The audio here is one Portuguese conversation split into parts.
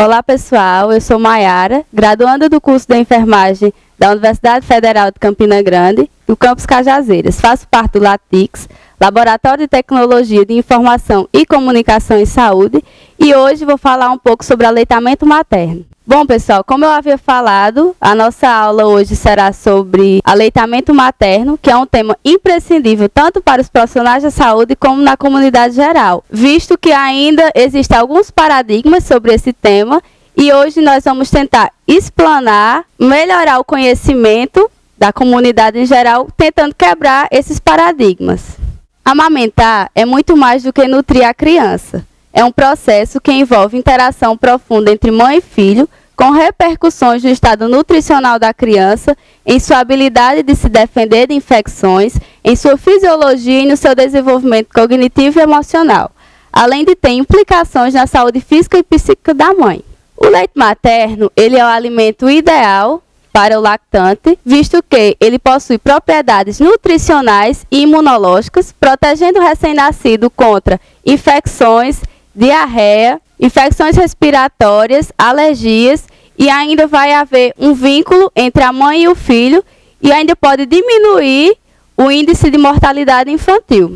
Olá pessoal, eu sou Maiara, graduanda do curso de enfermagem da Universidade Federal de Campina Grande, do campus Cajazeiras. Faço parte do LATICS, Laboratório de Tecnologia de Informação e Comunicação em Saúde, e hoje vou falar um pouco sobre aleitamento materno. Bom pessoal, como eu havia falado, a nossa aula hoje será sobre aleitamento materno, que é um tema imprescindível tanto para os profissionais da saúde como na comunidade geral, visto que ainda existem alguns paradigmas sobre esse tema, e hoje nós vamos tentar explanar, melhorar o conhecimento da comunidade em geral, tentando quebrar esses paradigmas. Amamentar é muito mais do que nutrir a criança. É um processo que envolve interação profunda entre mãe e filho, com repercussões no estado nutricional da criança, em sua habilidade de se defender de infecções, em sua fisiologia e no seu desenvolvimento cognitivo e emocional, além de ter implicações na saúde física e psíquica da mãe. O leite materno, ele é o alimento ideal para o lactante, visto que ele possui propriedades nutricionais e imunológicas, protegendo o recém-nascido contra infecções, diarreia, infecções respiratórias, alergias, e ainda vai haver um vínculo entre a mãe e o filho, e ainda pode diminuir o índice de mortalidade infantil.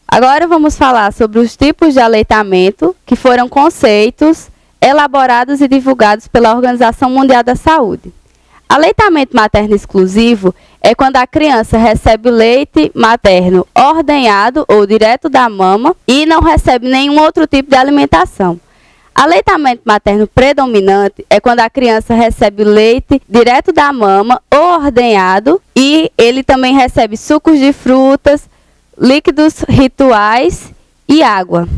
Agora vamos falar sobre os tipos de aleitamento, que foram conceitos elaborados e divulgados pela Organização Mundial da Saúde. Aleitamento materno exclusivo é quando a criança recebe leite materno ordenhado ou direto da mama e não recebe nenhum outro tipo de alimentação. Aleitamento materno predominante é quando a criança recebe leite direto da mama ou ordenhado e ele também recebe sucos de frutas, líquidos rituais e água.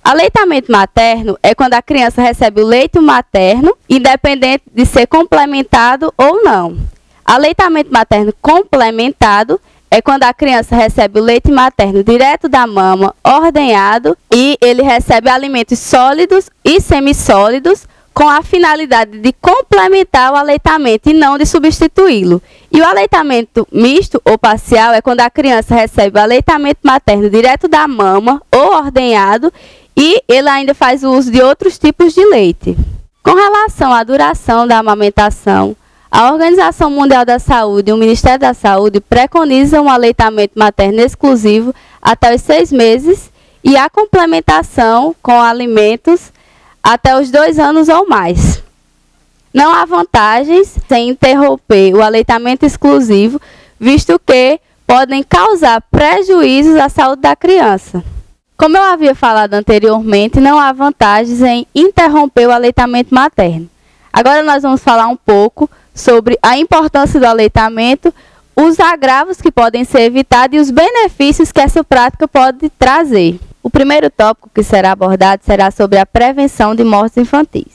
Aleitamento materno é quando a criança recebe o leite materno, independente de ser complementado ou não. Aleitamento materno complementado é quando a criança recebe o leite materno direto da mama, ordenhado, e ele recebe alimentos sólidos e semissólidos com a finalidade de complementar o aleitamento e não de substituí-lo. E o aleitamento misto ou parcial é quando a criança recebe o aleitamento materno direto da mama ou ordenhado e ele ainda faz o uso de outros tipos de leite. Com relação à duração da amamentação, a Organização Mundial da Saúde e o Ministério da Saúde preconizam um aleitamento materno exclusivo até os 6 meses e a complementação com alimentos até os 2 anos ou mais. Não há vantagens em interromper o aleitamento exclusivo, visto que podem causar prejuízos à saúde da criança. Como eu havia falado anteriormente, não há vantagens em interromper o aleitamento materno. Agora nós vamos falar um pouco sobre a importância do aleitamento, os agravos que podem ser evitados e os benefícios que essa prática pode trazer. O primeiro tópico que será abordado será sobre a prevenção de mortes infantis.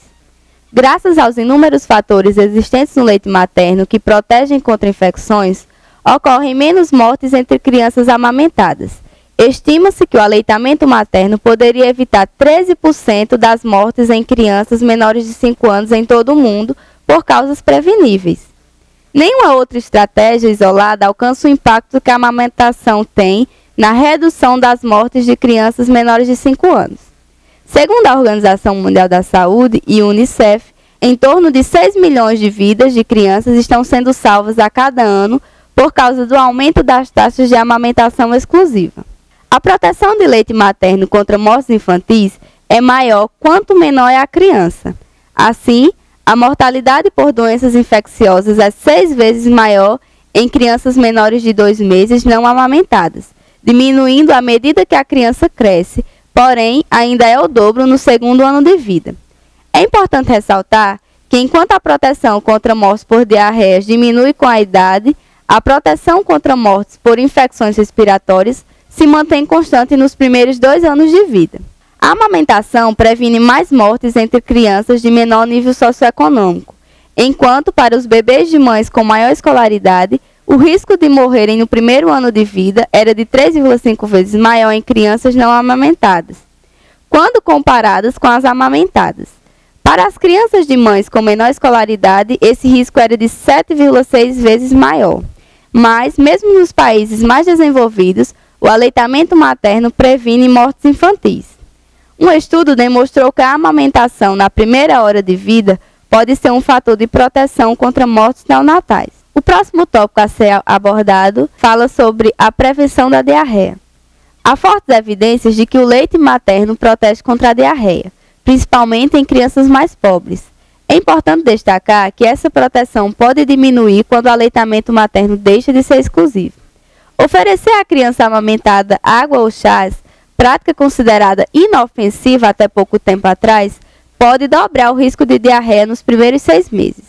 Graças aos inúmeros fatores existentes no leite materno que protegem contra infecções, ocorrem menos mortes entre crianças amamentadas. Estima-se que o aleitamento materno poderia evitar 13% das mortes em crianças menores de 5 anos em todo o mundo por causas preveníveis. Nenhuma outra estratégia isolada alcança o impacto que a amamentação tem na redução das mortes de crianças menores de 5 anos. Segundo a Organização Mundial da Saúde e o Unicef, em torno de 6 milhões de vidas de crianças estão sendo salvas a cada ano por causa do aumento das taxas de amamentação exclusiva. A proteção de leite materno contra mortes infantis é maior quanto menor é a criança. Assim, a mortalidade por doenças infecciosas é 6 vezes maior em crianças menores de 2 meses não amamentadas, diminuindo à medida que a criança cresce, porém ainda é o dobro no 2º ano de vida. É importante ressaltar que enquanto a proteção contra mortes por diarreias diminui com a idade, a proteção contra mortes por infecções respiratórias se mantém constante nos primeiros 2 anos de vida. A amamentação previne mais mortes entre crianças de menor nível socioeconômico, enquanto para os bebês de mães com maior escolaridade, o risco de morrerem no primeiro ano de vida era de 3,5 vezes maior em crianças não amamentadas, quando comparadas com as amamentadas. Para as crianças de mães com menor escolaridade, esse risco era de 7,6 vezes maior. Mas, mesmo nos países mais desenvolvidos, o aleitamento materno previne mortes infantis. Um estudo demonstrou que a amamentação na primeira hora de vida pode ser um fator de proteção contra mortes neonatais. O próximo tópico a ser abordado fala sobre a prevenção da diarreia. Há fortes evidências de que o leite materno protege contra a diarreia, principalmente em crianças mais pobres. É importante destacar que essa proteção pode diminuir quando o aleitamento materno deixa de ser exclusivo. Oferecer à criança amamentada água ou chás, prática considerada inofensiva até pouco tempo atrás, pode dobrar o risco de diarreia nos primeiros 6 meses.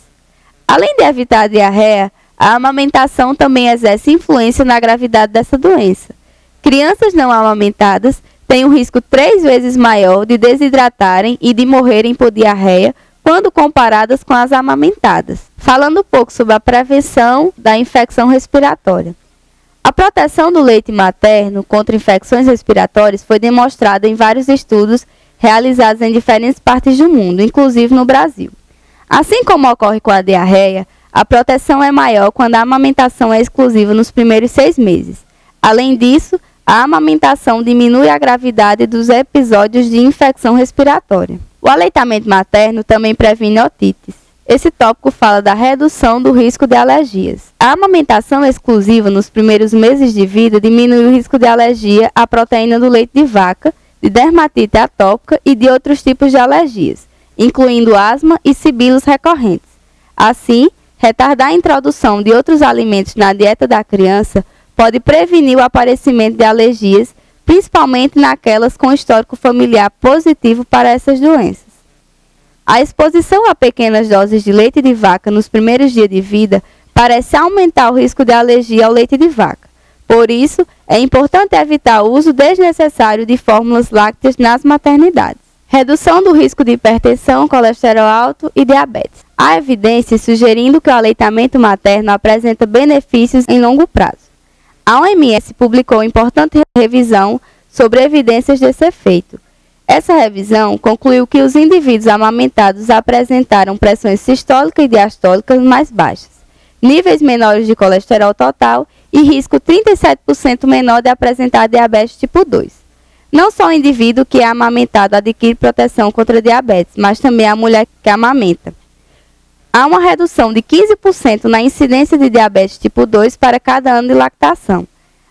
Além de evitar a diarreia, a amamentação também exerce influência na gravidade dessa doença. Crianças não amamentadas têm um risco 3 vezes maior de desidratarem e de morrerem por diarreia quando comparadas com as amamentadas. Falando um pouco sobre a prevenção da infecção respiratória. A proteção do leite materno contra infecções respiratórias foi demonstrada em vários estudos realizados em diferentes partes do mundo, inclusive no Brasil. Assim como ocorre com a diarreia, a proteção é maior quando a amamentação é exclusiva nos primeiros 6 meses. Além disso, a amamentação diminui a gravidade dos episódios de infecção respiratória. O aleitamento materno também previne otites. Esse tópico fala da redução do risco de alergias. A amamentação exclusiva nos primeiros meses de vida diminui o risco de alergia à proteína do leite de vaca, de dermatite atópica e de outros tipos de alergias, incluindo asma e sibilos recorrentes. Assim, retardar a introdução de outros alimentos na dieta da criança pode prevenir o aparecimento de alergias, principalmente naquelas com histórico familiar positivo para essas doenças. A exposição a pequenas doses de leite de vaca nos primeiros dias de vida parece aumentar o risco de alergia ao leite de vaca. Por isso, é importante evitar o uso desnecessário de fórmulas lácteas nas maternidades. Redução do risco de hipertensão, colesterol alto e diabetes. Há evidências sugerindo que o aleitamento materno apresenta benefícios em longo prazo. A OMS publicou importante revisão sobre evidências desse efeito. Essa revisão concluiu que os indivíduos amamentados apresentaram pressões sistólicas e diastólicas mais baixas, níveis menores de colesterol total e risco 37% menor de apresentar diabetes tipo 2. Não só o indivíduo que é amamentado adquire proteção contra diabetes, mas também a mulher que amamenta. Há uma redução de 15% na incidência de diabetes tipo 2 para cada ano de lactação.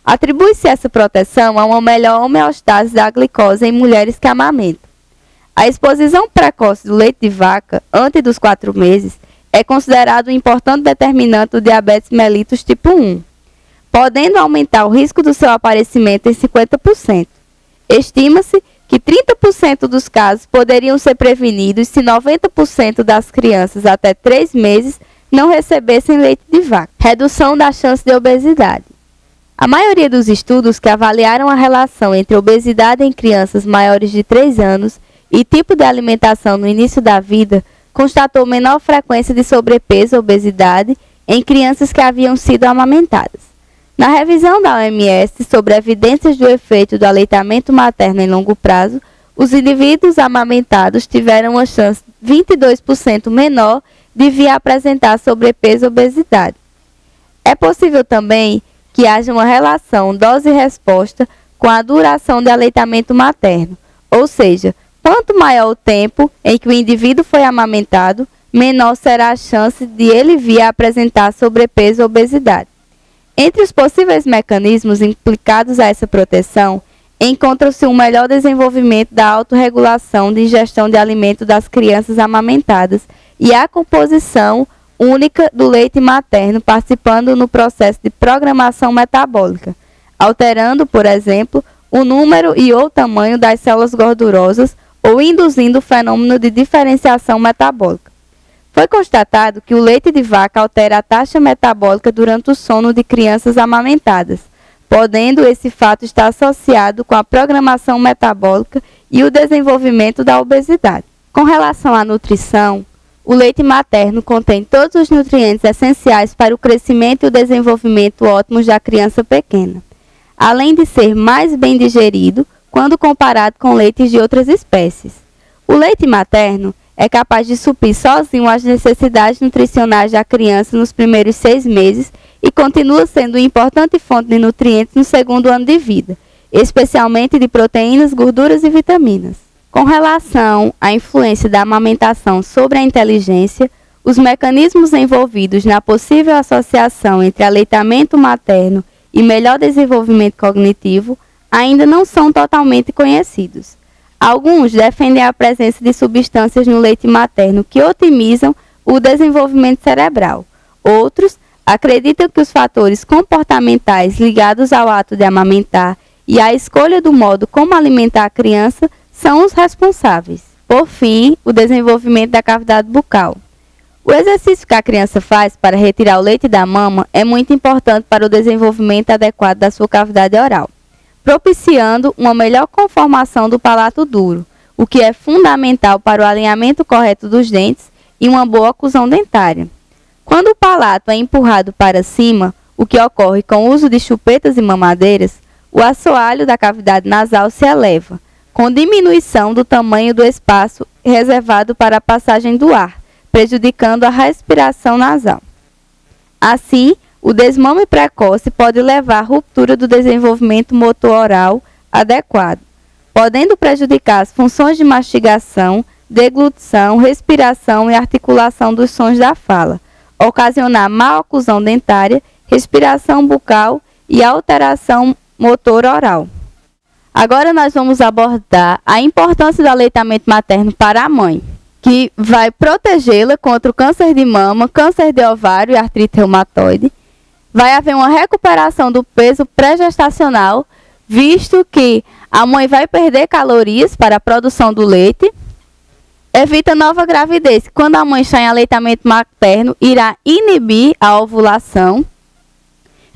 Atribui-se essa proteção a uma melhor homeostase da glicose em mulheres que amamentam. A exposição precoce do leite de vaca, antes dos 4 meses, é considerado um importante determinante do diabetes mellitus tipo 1, podendo aumentar o risco do seu aparecimento em 50%. Estima-se que 30% dos casos poderiam ser prevenidos se 90% das crianças até 3 meses não recebessem leite de vaca. Redução da chance de obesidade. A maioria dos estudos que avaliaram a relação entre obesidade em crianças maiores de 3 anos e tipo de alimentação no início da vida constatou menor frequência de sobrepeso ou obesidade em crianças que haviam sido amamentadas. Na revisão da OMS sobre evidências do efeito do aleitamento materno em longo prazo, os indivíduos amamentados tiveram uma chance 22% menor de vir a apresentar sobrepeso ou obesidade. É possível também que haja uma relação dose-resposta com a duração de aleitamento materno, ou seja, quanto maior o tempo em que o indivíduo foi amamentado, menor será a chance de ele vir a apresentar sobrepeso ou obesidade. Entre os possíveis mecanismos implicados a essa proteção, encontra-se um melhor desenvolvimento da autorregulação de ingestão de alimento das crianças amamentadas e a composição única do leite materno participando no processo de programação metabólica, alterando, por exemplo, o número e ou tamanho das células gordurosas ou induzindo o fenômeno de diferenciação metabólica. Foi constatado que o leite de vaca altera a taxa metabólica durante o sono de crianças amamentadas, podendo esse fato estar associado com a programação metabólica e o desenvolvimento da obesidade. Com relação à nutrição, o leite materno contém todos os nutrientes essenciais para o crescimento e o desenvolvimento ótimos da criança pequena, além de ser mais bem digerido quando comparado com leites de outras espécies. O leite materno é capaz de suprir sozinho as necessidades nutricionais da criança nos primeiros 6 meses e continua sendo uma importante fonte de nutrientes no segundo ano de vida, especialmente de proteínas, gorduras e vitaminas. Com relação à influência da amamentação sobre a inteligência, os mecanismos envolvidos na possível associação entre aleitamento materno e melhor desenvolvimento cognitivo ainda não são totalmente conhecidos. Alguns defendem a presença de substâncias no leite materno que otimizam o desenvolvimento cerebral. Outros acreditam que os fatores comportamentais ligados ao ato de amamentar e à escolha do modo como alimentar a criança são os responsáveis. Por fim, o desenvolvimento da cavidade bucal. O exercício que a criança faz para retirar o leite da mama é muito importante para o desenvolvimento adequado da sua cavidade oral, propiciando uma melhor conformação do palato duro, o que é fundamental para o alinhamento correto dos dentes e uma boa oclusão dentária. Quando o palato é empurrado para cima, o que ocorre com o uso de chupetas e mamadeiras, o assoalho da cavidade nasal se eleva, com diminuição do tamanho do espaço reservado para a passagem do ar, prejudicando a respiração nasal. Assim, o desmame precoce pode levar à ruptura do desenvolvimento motor oral adequado, podendo prejudicar as funções de mastigação, deglutição, respiração e articulação dos sons da fala, ocasionar má oclusão dentária, respiração bucal e alteração motor oral. Agora nós vamos abordar a importância do aleitamento materno para a mãe, que vai protegê-la contra o câncer de mama, câncer de ovário e artrite reumatoide. Vai haver uma recuperação do peso pré-gestacional, visto que a mãe vai perder calorias para a produção do leite. Evita nova gravidez. Quando a mãe está em aleitamento materno, irá inibir a ovulação.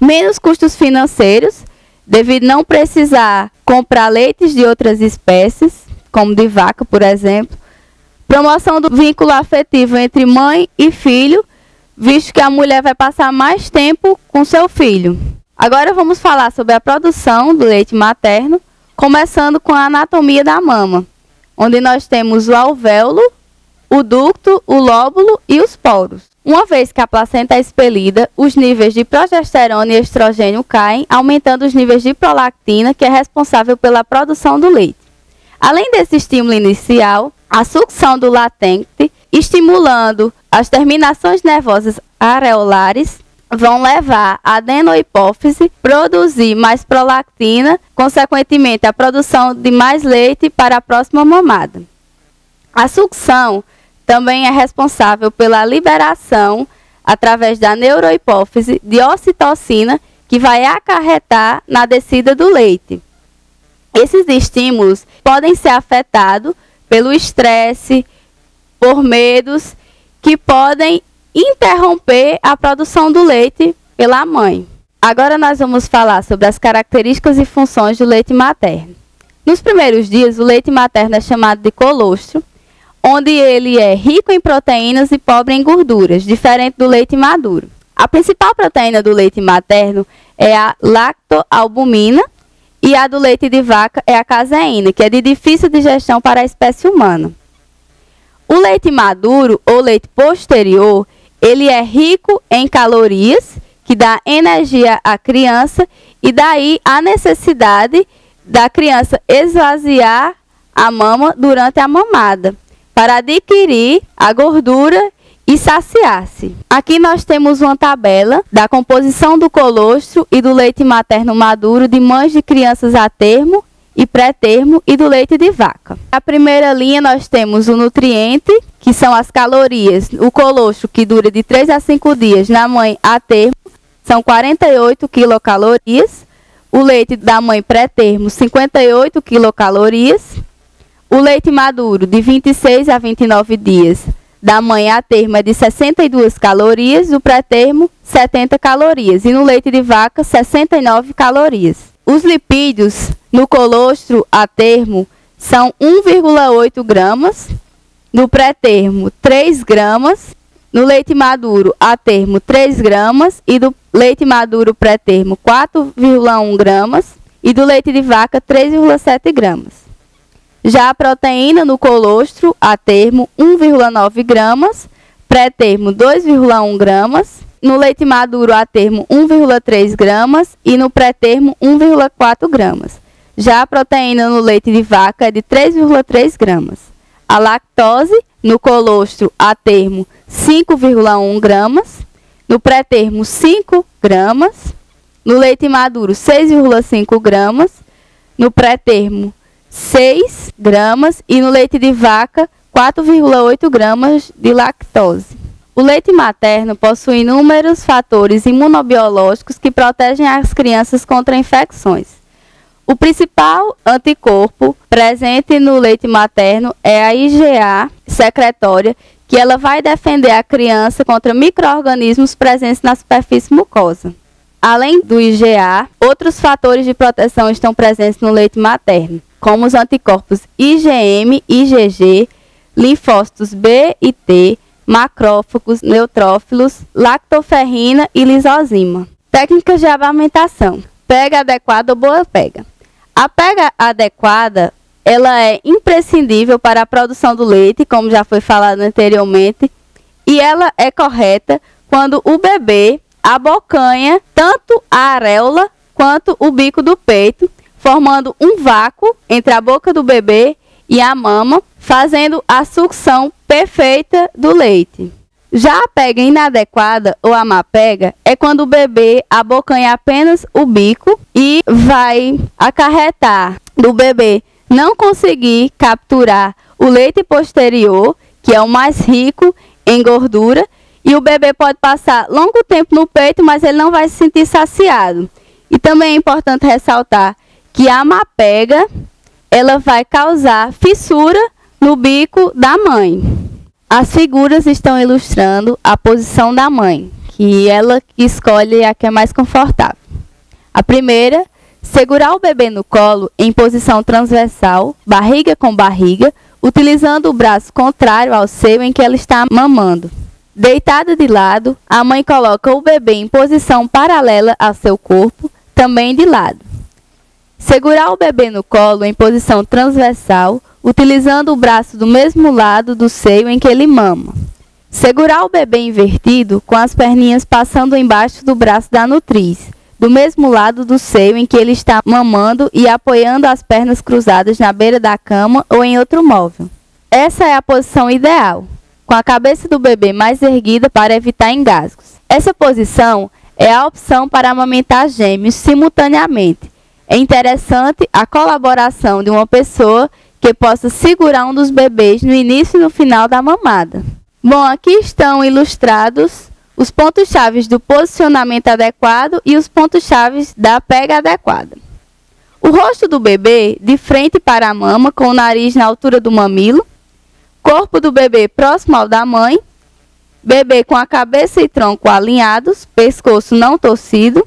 Menos custos financeiros, devido não precisar comprar leites de outras espécies, como de vaca, por exemplo. Promoção do vínculo afetivo entre mãe e filho, visto que a mulher vai passar mais tempo com seu filho. Agora vamos falar sobre a produção do leite materno, começando com a anatomia da mama, onde nós temos o alvéolo, o ducto, o lóbulo e os poros. Uma vez que a placenta é expelida, os níveis de progesterona e estrogênio caem, aumentando os níveis de prolactina, que é responsável pela produção do leite. Além desse estímulo inicial, a sucção do latente, estimulando as terminações nervosas areolares, vão levar a adenohipófise produzir mais prolactina, consequentemente a produção de mais leite para a próxima mamada. A sucção também é responsável pela liberação, através da neurohipófise, de ocitocina, que vai acarretar na descida do leite. Esses estímulos podem ser afetados pelo estresse, por medos, que podem interromper a produção do leite pela mãe. Agora nós vamos falar sobre as características e funções do leite materno. Nos primeiros dias, o leite materno é chamado de colostro, onde ele é rico em proteínas e pobre em gorduras, diferente do leite maduro. A principal proteína do leite materno é a lactoalbumina e a do leite de vaca é a caseína, que é de difícil digestão para a espécie humana. O leite maduro ou leite posterior, ele é rico em calorias, que dá energia à criança e daí a necessidade da criança esvaziar a mama durante a mamada, para adquirir a gordura e saciar-se. Aqui nós temos uma tabela da composição do colostro e do leite materno maduro de mães de crianças a termo e pré-termo e do leite de vaca. Na primeira linha nós temos o nutriente, que são as calorias. O colostro, que dura de 3 a 5 dias na mãe a termo, são 48 quilocalorias. O leite da mãe pré-termo, 58 quilocalorias. O leite maduro, de 26 a 29 dias, da mãe a termo, é de 62 calorias. O pré-termo, 70 calorias. E no leite de vaca, 69 calorias. Os lipídios no colostro a termo são 1,8 gramas. No pré-termo, 3 gramas. No leite maduro a termo, 3 gramas. E do leite maduro pré-termo, 4,1 gramas. E do leite de vaca, 3,7 gramas. Já a proteína no colostro a termo, 1,9 gramas. Pré-termo, 2,1 gramas. No leite maduro a termo, 1,3 gramas. E no pré-termo, 1,4 gramas. Já a proteína no leite de vaca é de 3,3 gramas. A lactose no colostro a termo 5,1 gramas. No pré-termo 5 gramas. No leite maduro 6,5 gramas. No pré-termo 6 gramas. E no leite de vaca 4,8 gramas de lactose. O leite materno possui inúmeros fatores imunobiológicos que protegem as crianças contra infecções. O principal anticorpo presente no leite materno é a IgA secretória, que ela vai defender a criança contra micro-organismos presentes na superfície mucosa. Além do IgA, outros fatores de proteção estão presentes no leite materno, como os anticorpos IgM, IgG, linfócitos B e T, macrófagos, neutrófilos, lactoferrina e lisozima. Técnicas de amamentação. Pega adequada ou boa pega. A pega adequada, ela é imprescindível para a produção do leite, como já foi falado anteriormente, e ela é correta quando o bebê abocanha tanto a areola quanto o bico do peito, formando um vácuo entre a boca do bebê e a mama, fazendo a sucção perfeita do leite. Já a pega inadequada ou a má pega é quando o bebê abocanha apenas o bico e vai acarretar do bebê não conseguir capturar o leite posterior, que é o mais rico em gordura, e o bebê pode passar longo tempo no peito, mas ele não vai se sentir saciado. E também é importante ressaltar que a má pega, ela vai causar fissura no bico da mãe. As figuras estão ilustrando a posição da mãe, que ela escolhe a que é mais confortável. A primeira, segurar o bebê no colo em posição transversal, barriga com barriga, utilizando o braço contrário ao seio em que ela está mamando. Deitada de lado, a mãe coloca o bebê em posição paralela ao seu corpo, também de lado. Segurar o bebê no colo em posição transversal, utilizando o braço do mesmo lado do seio em que ele mama. Segurar o bebê invertido, com as perninhas passando embaixo do braço da nutriz, do mesmo lado do seio em que ele está mamando e apoiando as pernas cruzadas na beira da cama ou em outro móvel. Essa é a posição ideal, com a cabeça do bebê mais erguida para evitar engasgos. Essa posição é a opção para amamentar gêmeos simultaneamente. É interessante a colaboração de uma pessoa que possa segurar um dos bebês no início e no final da mamada. Bom, aqui estão ilustrados os pontos-chave do posicionamento adequado e os pontos-chave da pega adequada. O rosto do bebê de frente para a mama, com o nariz na altura do mamilo. Corpo do bebê próximo ao da mãe. Bebê com a cabeça e tronco alinhados, pescoço não torcido.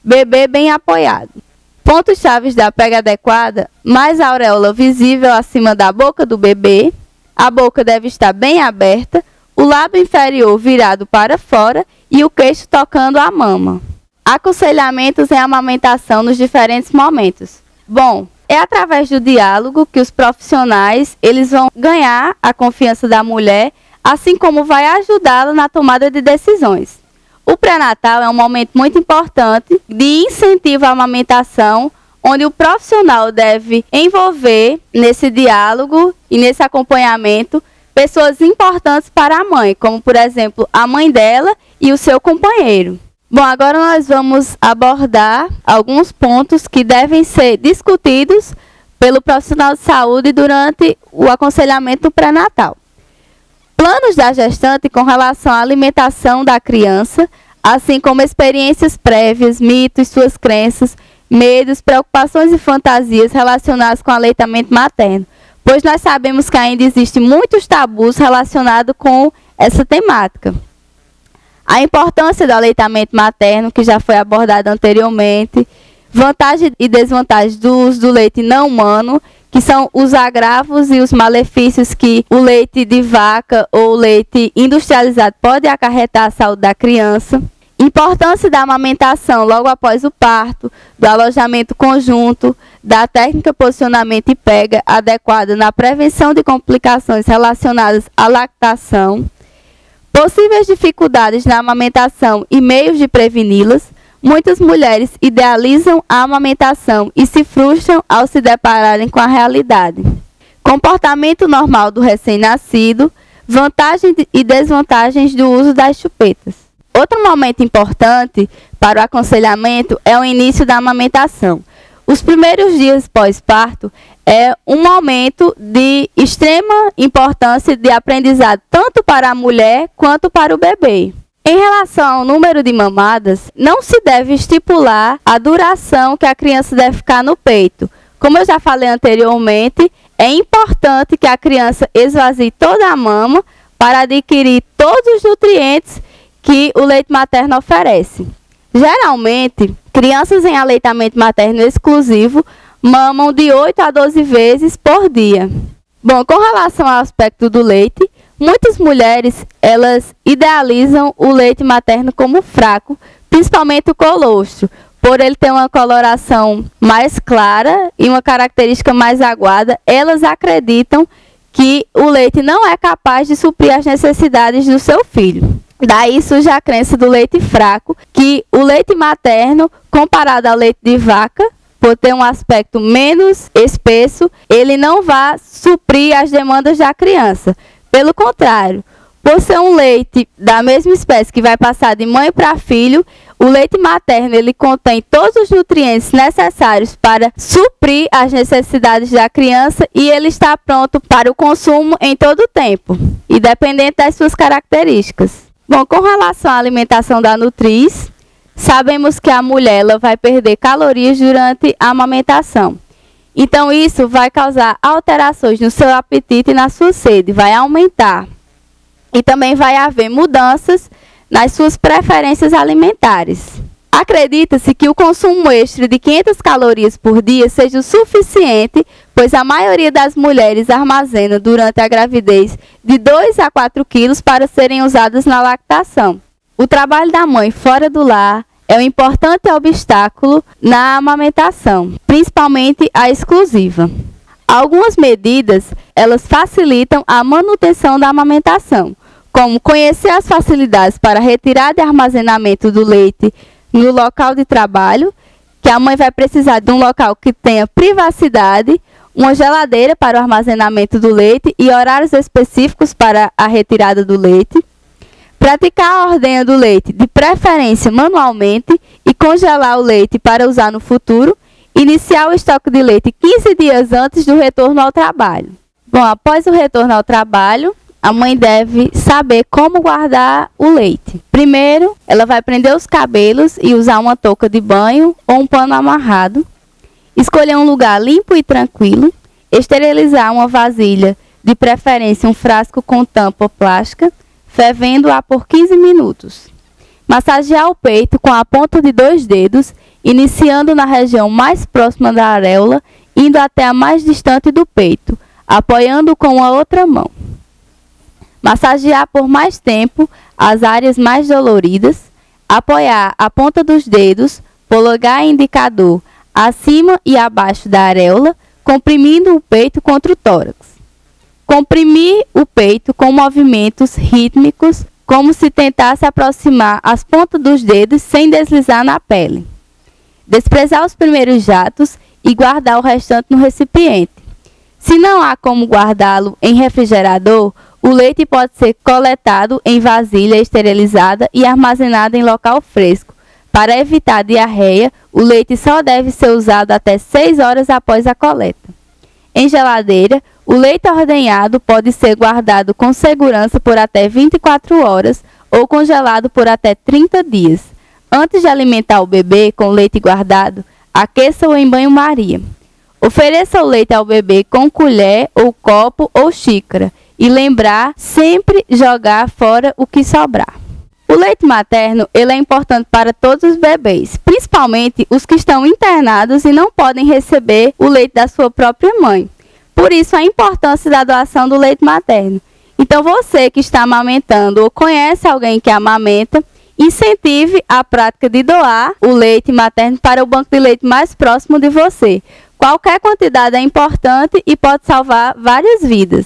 Bebê bem apoiado. Pontos-chave da pega adequada, mais a auréola visível acima da boca do bebê. A boca deve estar bem aberta, o lábio inferior virado para fora e o queixo tocando a mama. Aconselhamentos em amamentação nos diferentes momentos. Bom, é através do diálogo que os profissionais eles vão ganhar a confiança da mulher, assim como vai ajudá-la na tomada de decisões. O pré-natal é um momento muito importante de incentivo à amamentação, onde o profissional deve envolver nesse diálogo e nesse acompanhamento pessoas importantes para a mãe, como, por exemplo, a mãe dela e o seu companheiro. Bom, agora nós vamos abordar alguns pontos que devem ser discutidos pelo profissional de saúde durante o aconselhamento do pré-natal. Planos da gestante com relação à alimentação da criança, assim como experiências prévias, mitos, suas crenças, medos, preocupações e fantasias relacionadas com o aleitamento materno, pois nós sabemos que ainda existem muitos tabus relacionados com essa temática. A importância do aleitamento materno, que já foi abordada anteriormente, vantagens e desvantagens do uso do leite não humano, que são os agravos e os malefícios que o leite de vaca ou leite industrializado pode acarretar à saúde da criança. Importância da amamentação logo após o parto, do alojamento conjunto, da técnica posicionamento e pega adequada na prevenção de complicações relacionadas à lactação. Possíveis dificuldades na amamentação e meios de preveni-las, muitas mulheres idealizam a amamentação e se frustram ao se depararem com a realidade. Comportamento normal do recém-nascido, vantagens e desvantagens do uso das chupetas. Outro momento importante para o aconselhamento é o início da amamentação. Os primeiros dias pós-parto é um momento de extrema importância de aprendizado tanto para a mulher quanto para o bebê. Em relação ao número de mamadas, não se deve estipular a duração que a criança deve ficar no peito. Como eu já falei anteriormente, é importante que a criança esvazie toda a mama para adquirir todos os nutrientes que o leite materno oferece. Geralmente, crianças em aleitamento materno exclusivo mamam de 8 a 12 vezes por dia. Bom, com relação ao aspecto do leite, muitas mulheres elas idealizam o leite materno como fraco, principalmente o colostro, por ele ter uma coloração mais clara e uma característica mais aguada. Elas acreditam que o leite não é capaz de suprir as necessidades do seu filho. Daí surge a crença do leite fraco, que o leite materno, comparado ao leite de vaca, por ter um aspecto menos espesso, ele não vai suprir as demandas da criança. Pelo contrário, por ser um leite da mesma espécie que vai passar de mãe para filho, o leite materno ele contém todos os nutrientes necessários para suprir as necessidades da criança e ele está pronto para o consumo em todo o tempo, independente das suas características. Bom, com relação à alimentação da nutriz, sabemos que a mulher ela vai perder calorias durante a amamentação. Então, isso vai causar alterações no seu apetite e na sua sede, vai aumentar. E também vai haver mudanças nas suas preferências alimentares. Acredita-se que o consumo extra de 500 calorias por dia seja o suficiente, pois a maioria das mulheres armazena durante a gravidez de 2 a 4 quilos para serem usadas na lactação. O trabalho da mãe fora do lar é um importante obstáculo na amamentação, principalmente a exclusiva. Algumas medidas, elas facilitam a manutenção da amamentação, como conhecer as facilidades para retirada e armazenamento do leite no local de trabalho, que a mãe vai precisar de um local que tenha privacidade, uma geladeira para o armazenamento do leite e horários específicos para a retirada do leite. Praticar a ordenha do leite, de preferência manualmente, e congelar o leite para usar no futuro. Iniciar o estoque de leite 15 dias antes do retorno ao trabalho. Bom, após o retorno ao trabalho, a mãe deve saber como guardar o leite. Primeiro, ela vai prender os cabelos e usar uma touca de banho ou um pano amarrado. Escolher um lugar limpo e tranquilo. Esterilizar uma vasilha, de preferência um frasco com tampa plástica, fervendo-a por 15 minutos. Massagear o peito com a ponta de 2 dedos, iniciando na região mais próxima da areola, indo até a mais distante do peito, apoiando com a outra mão. Massagear por mais tempo as áreas mais doloridas, apoiar a ponta dos dedos, polegar e indicador acima e abaixo da areola, comprimindo o peito contra o tórax. Comprimir o peito com movimentos rítmicos, como se tentasse aproximar as pontas dos dedos sem deslizar na pele. Desprezar os primeiros jatos e guardar o restante no recipiente. Se não há como guardá-lo em refrigerador, o leite pode ser coletado em vasilha esterilizada e armazenado em local fresco. Para evitar diarreia, o leite só deve ser usado até 6 horas após a coleta. Em geladeira, o leite ordenhado pode ser guardado com segurança por até 24 horas ou congelado por até 30 dias. Antes de alimentar o bebê com leite guardado, aqueça-o em banho-maria. Ofereça o leite ao bebê com colher ou copo ou xícara e lembrar sempre jogar fora o que sobrar. O leite materno ele é importante para todos os bebês, principalmente os que estão internados e não podem receber o leite da sua própria mãe. Por isso, a importância da doação do leite materno. Então, você que está amamentando ou conhece alguém que amamenta, incentive a prática de doar o leite materno para o banco de leite mais próximo de você. Qualquer quantidade é importante e pode salvar várias vidas.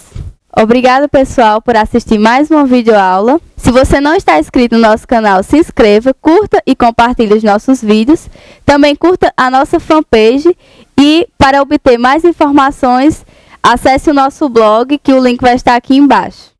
Obrigada, pessoal, por assistir mais uma videoaula. Se você não está inscrito no nosso canal, se inscreva, curta e compartilhe os nossos vídeos. Também curta a nossa fanpage e, para obter mais informações, acesse o nosso blog, que o link vai estar aqui embaixo.